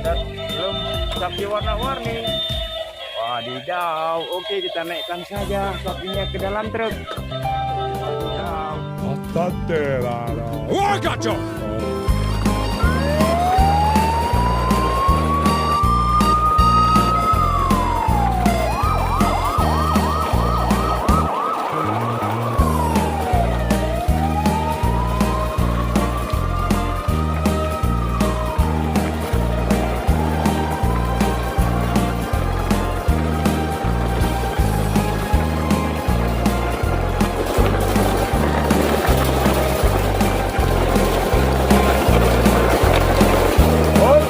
ada belum sapi warna-warni. Wadidaw, oke kita naikkan saja sapinya ke dalam truk. Wadidaw. Wah, kacau!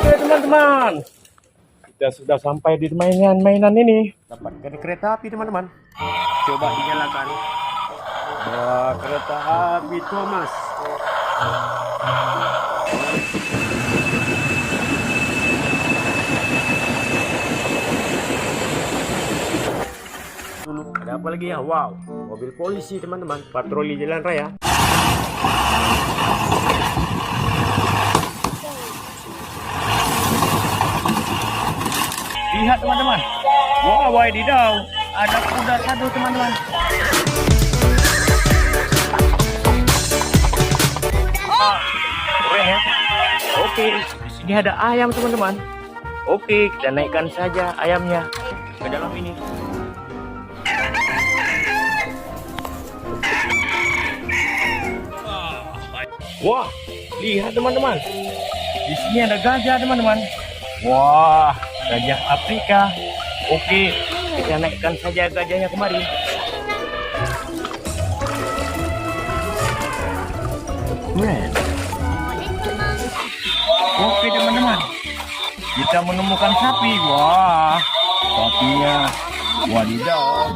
Teman-teman, kita sudah sampai di mainan ini. Dapatkan kereta api teman-teman. Coba dinyalakan. Wah, kereta api Thomas. Dulu ada apa lagi ya? Wow, mobil polisi teman-teman, patroli jalan raya. Lihat teman-teman. Wah, wadidaw. Ada kuda satu teman-teman. Keren ya. Oke, di sini ada ayam teman-teman. Oke, kita naikkan saja ayamnya ke dalam ini. Wah, lihat teman-teman. Di sini ada gajah teman-teman. Wah, gajah Afrika. Oke, kita naikkan saja gajahnya kemari. Keren. Oke teman-teman, kita menemukan sapi. Wah, sapinya. Wadidaw.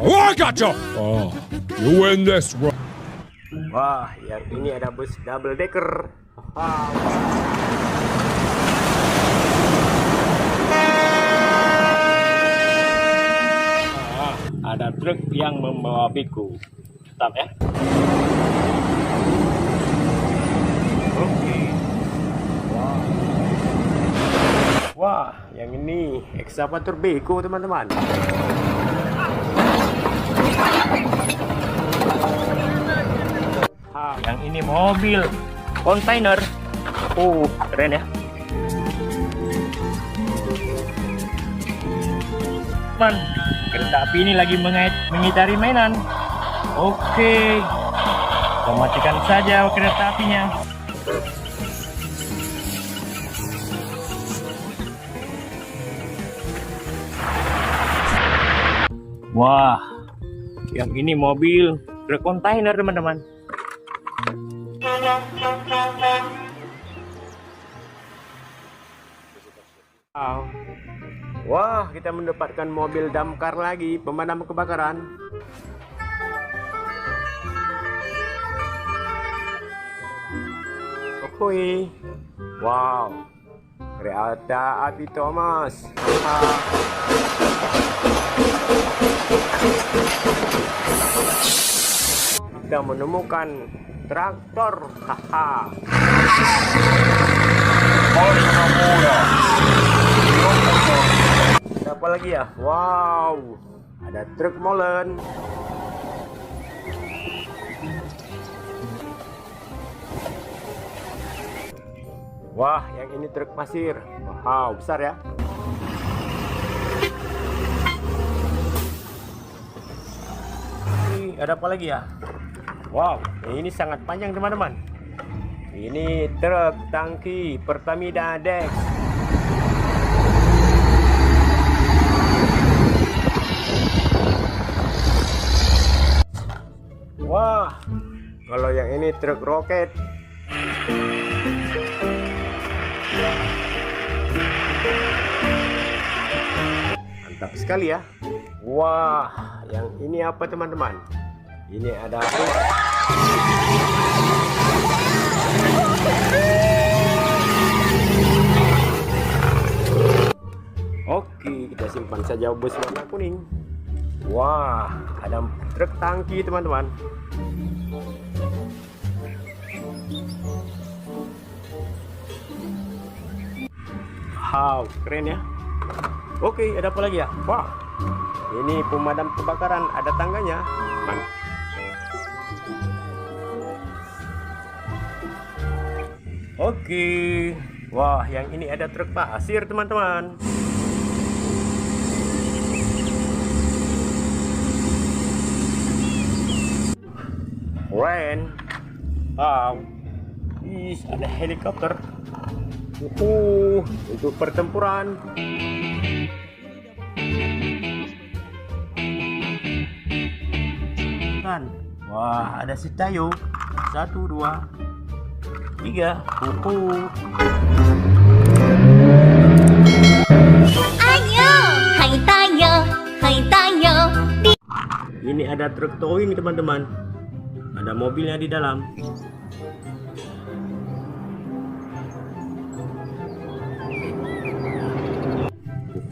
Wah, kacau! Oh, you win this one. Wah, yang ini ada bus double decker. Wow. Ada truk yang membawa biku. Stop ya. Oke. Wah. Wah, yang ini ekskavator beko teman-teman. Yang ini mobil kontainer. Keren ya. Teman, kereta api ini lagi mengitari mainan. Oke, kita matikan saja kereta apinya. Wah, yang ini mobil truk kontainer teman-teman. Wah, kita mendapatkan mobil damkar lagi, pemadam kebakaran. Oke. Wow, kereta api Thomas. Kita menemukan traktor. Haha. Apa lagi ya? Wow, ada truk molen. Wah, yang ini truk pasir. Wow, besar ya. Ada apa lagi ya? Wow, ini sangat panjang teman-teman. Ini truk tangki Pertamina Dex. Wah, kalau yang ini truk roket. Mantap sekali ya. Wah, yang ini apa teman-teman? Ini ada Oke, kita simpan saja bus warna kuning. Wah, ada truk tangki teman-teman. Wow, keren ya. Oke, ada apa lagi ya? Wah, ini pemadam kebakaran, ada tangganya. Oke, wah, yang ini ada truk pasir, teman-teman. Keren. Wow, ada helikopter. Untuk pertempuran. Kan, wah, ada si Tayo. 1, 2, 3. Ayo, hai Tayo, hai Tayo. Ini ada truk towing, teman-teman. Ada mobilnya di dalam.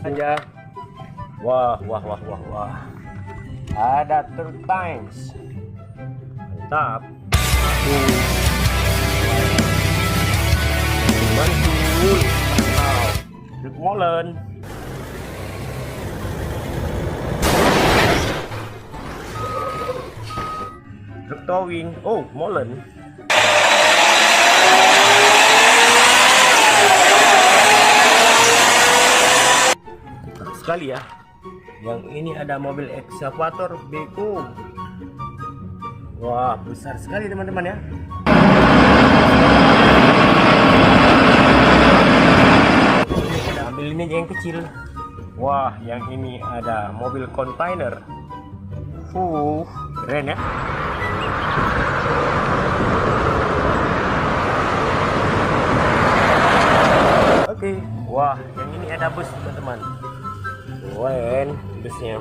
Aja. Wah. Ada truk tanks. Mantap. Mantul. Wow. Truk molen. Truk towing. Oh, molen. Sekali ya. Yang ini ada mobil ekskavator beko. Wah, besar sekali teman-teman ya. Kita ambil ini aja yang kecil. Wah, yang ini ada mobil kontainer. Keren ya. Oke, wah, yang ini ada bus teman-teman. Keren busnya.